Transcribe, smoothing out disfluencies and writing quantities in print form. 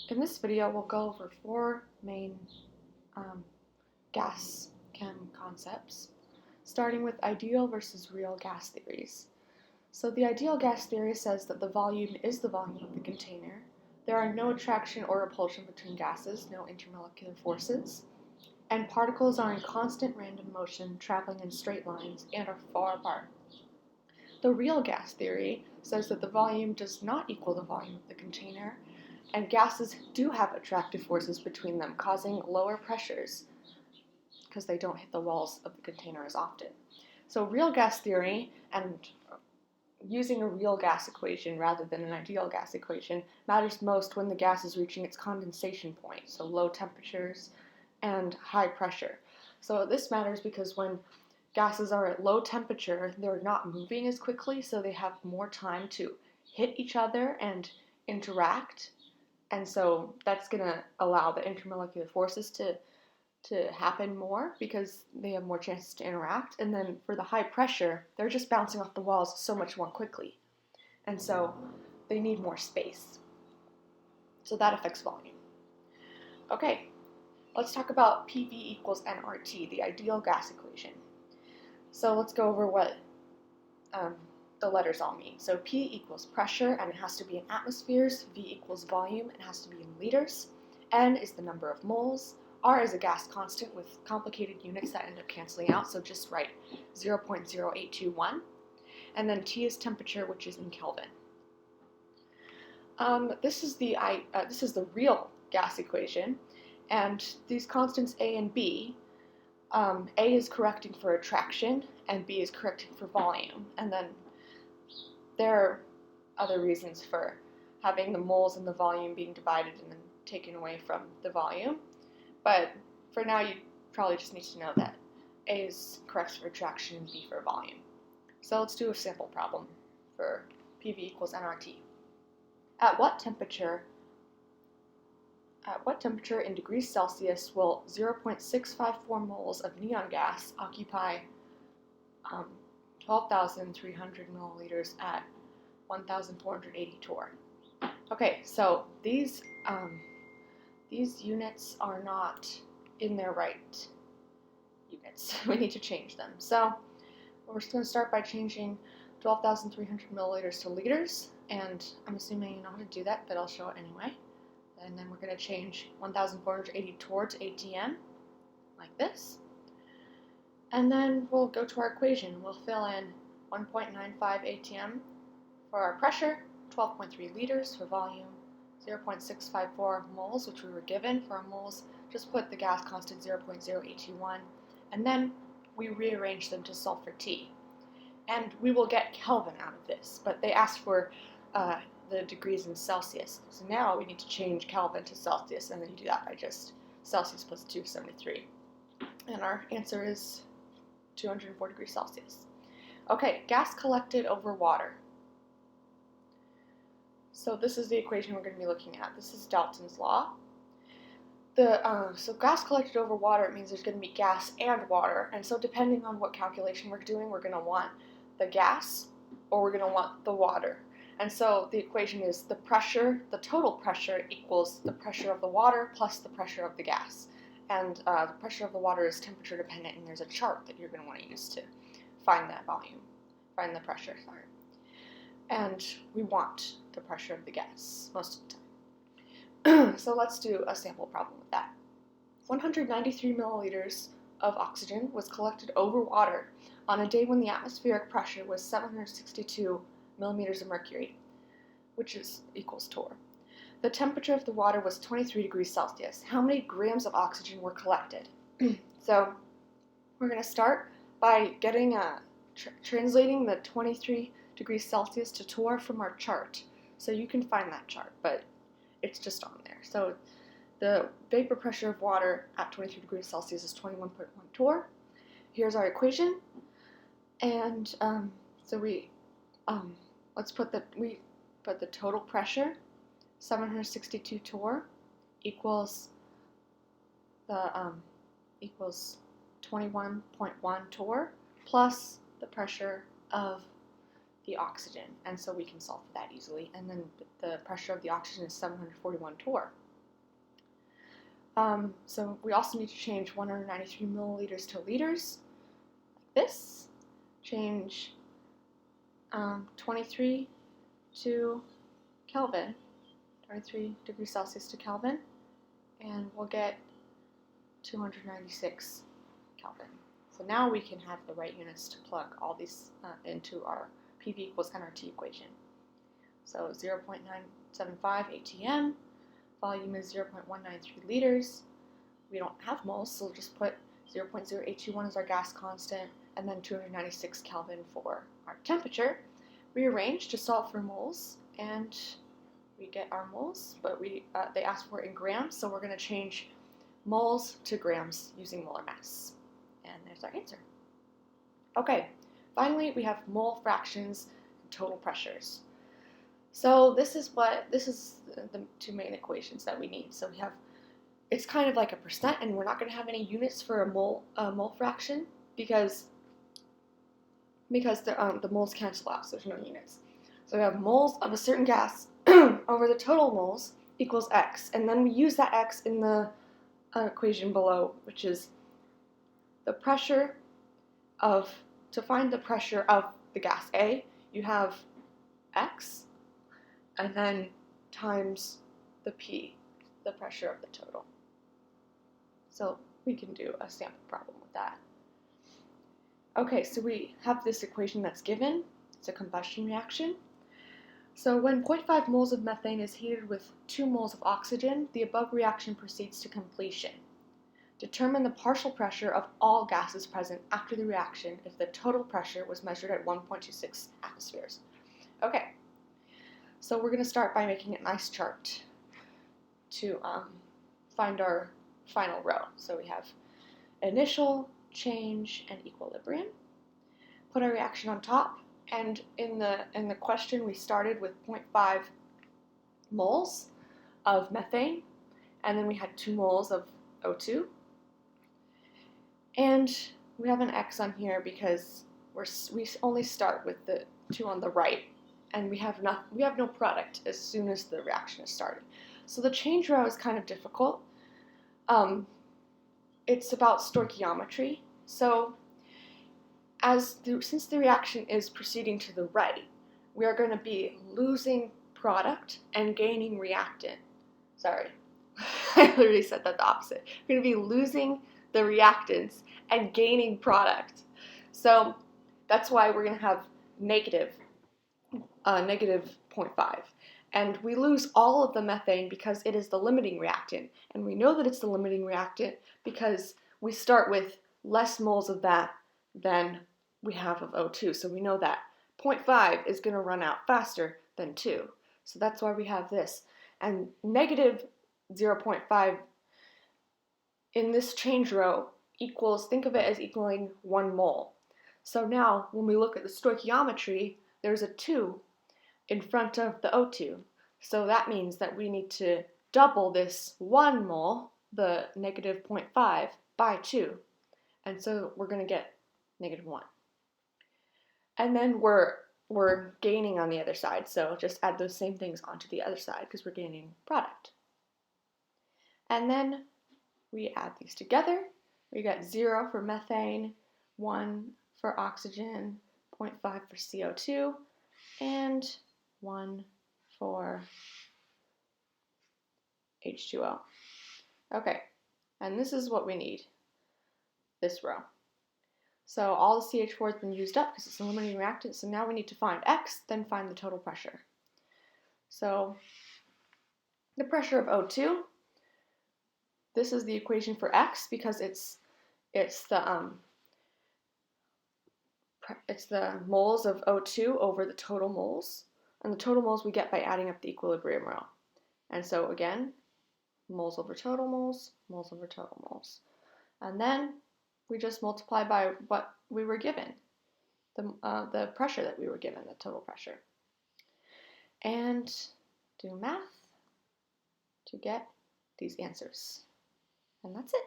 In this video, we'll go over four main gas chem concepts, starting with ideal versus real gas theories. So the ideal gas theory says that the volume is the volume of the container. There are no attraction or repulsion between gases, no intermolecular forces, and particles are in constant random motion, traveling in straight lines, and are far apart. The real gas theory says that the volume does not equal the volume of the container, and gases do have attractive forces between them, causing lower pressures because they don't hit the walls of the container as often. So real gas theory and using a real gas equation rather than an ideal gas equation matters most when the gas is reaching its condensation point, so low temperatures and high pressure. So this matters because when gases are at low temperature, they're not moving as quickly, so they have more time to hit each other and interact. And so that's going to allow the intermolecular forces to happen more because they have more chances to interact. And then for the high pressure, they're just bouncing off the walls so much more quickly. And so they need more space. So that affects volume. Okay, let's talk about PV equals nRT, the ideal gas equation. So let's go over what the letters all mean. So P equals pressure, and it has to be in atmospheres. V equals volume, it has to be in liters. N is the number of moles. R is a gas constant with complicated units that end up canceling out, so just write 0.0821. And then T is temperature, which is in Kelvin. This is the real gas equation, and these constants A and B. A is correcting for attraction, and B is correcting for volume. And then there are other reasons for having the moles and the volume being divided and then taken away from the volume. But for now, you probably just need to know that A is corrects for attraction and B for volume. So let's do a sample problem for PV equals nRT. At what temperature in degrees Celsius will 0.654 moles of neon gas occupy 12,300 milliliters at 1,480 torr? Okay, so these units are not in their right units. We need to change them. So we're just going to start by changing 12,300 milliliters to liters, and I'm assuming you know how to do that, but I'll show it anyway. And then we're going to change 1,480 torr to ATM, like this. And then we'll go to our equation. We'll fill in 1.95 ATM for our pressure, 12.3 liters for volume, 0.654 moles, which we were given for our moles. Just put the gas constant 0.0821, and then we rearrange them to solve for T. And we will get Kelvin out of this, but they asked for the degrees in Celsius. So now we need to change Kelvin to Celsius, and then you do that by just Celsius plus 273. And our answer is 204 degrees Celsius. Okay, gas collected over water. So this is the equation we're going to be looking at. This is Dalton's law. So gas collected over water, it means there's going to be gas and water. And so depending on what calculation we're doing, we're going to want the gas or we're going to want the water. And so the equation is the total pressure equals the pressure of the water plus the pressure of the gas. And the pressure of the water is temperature dependent, and there's a chart that you're going to want to use to find the pressure, sorry. And we want the pressure of the gas most of the time. So let's do a sample problem with that. 193 milliliters of oxygen was collected over water on a day when the atmospheric pressure was 762 millimeters of mercury, which equals torr. The temperature of the water was 23 degrees Celsius. How many grams of oxygen were collected? So we're going to start by getting translating the 23 degrees Celsius to torr from our chart. So you can find that chart, but it's just on there. So the vapor pressure of water at 23 degrees Celsius is 21.1 torr. Here's our equation, and so we put the total pressure, 762 torr, equals 21.1 torr plus the pressure of the oxygen, and so we can solve for that easily. And then the pressure of the oxygen is 741 torr. So we also need to change 193 milliliters to liters, like this. Change 23 to Kelvin, 23 degrees Celsius to Kelvin, and we'll get 296 Kelvin. So now we can have the right units to plug all these into our PV equals nRT equation. So 0.975 atm, volume is 0.193 liters. We don't have moles, so we'll just put 0.0821 as our gas constant, and then 296 Kelvin for our temperature. Rearrange to solve for moles, and we get our moles, but they ask for it in grams, so we're going to change moles to grams using molar mass. And there's our answer. Okay, finally we have mole fractions and total pressures. So this is the two main equations that we need. So we have, it's kind of like a percent, and we're not going to have any units for a mole fraction because the moles cancel out, so there's no units. So we have moles of a certain gas over the total moles equals X, and then we use that X in the equation below, which is the pressure to find the pressure of the gas A, you have X, and then times the P, the pressure of the total. So we can do a sample problem with that. Okay, so we have this equation that's given. It's a combustion reaction. So when 0.5 moles of methane is heated with 2 moles of oxygen, the above reaction proceeds to completion. Determine the partial pressure of all gases present after the reaction if the total pressure was measured at 1.26 atmospheres. Okay, so we're going to start by making a nice chart to find our final row. So we have initial, change, and equilibrium. Put our reaction on top, and in the question we started with 0.5 moles of methane, and then we had 2 moles of O2. And we have an X on here because we only start with the 2 on the right, and we have no product as soon as the reaction is started. So the change row is kind of difficult. It's about stoichiometry. So since the reaction is proceeding to the right, we are going to be losing product and gaining reactant. Sorry, I literally said that the opposite. We're going to be losing the reactants and gaining product. So that's why we're going to have negative 0.5. And we lose all of the methane because it is the limiting reactant. And we know that it's the limiting reactant because we start with less moles of that than we have of O2. So we know that 0.5 is going to run out faster than 2. So that's why we have this. And negative 0.5 in this change row equals, think of it as equaling 1 mole. So now when we look at the stoichiometry, there's a 2 in front of the O2. So that means that we need to double this 1 mole, the negative 0.5, by 2. And so we're going to get negative 1. And then we're gaining on the other side, so just add those same things onto the other side because we're gaining product. And then we add these together. We got 0 for methane, 1 for oxygen, 0.5 for CO2, and 1 for H2O. Okay, and this is what we need, this row. So all the CH4 has been used up because it's a limiting reactant, so now we need to find X, then find the total pressure. So the pressure of O2, this is the equation for X because it's the moles of O2 over the total moles, and the total moles we get by adding up the equilibrium row. And so again, moles over total moles, moles over total moles. And then we just multiply by what we were given, the pressure that we were given, the total pressure. And do math to get these answers. And that's it.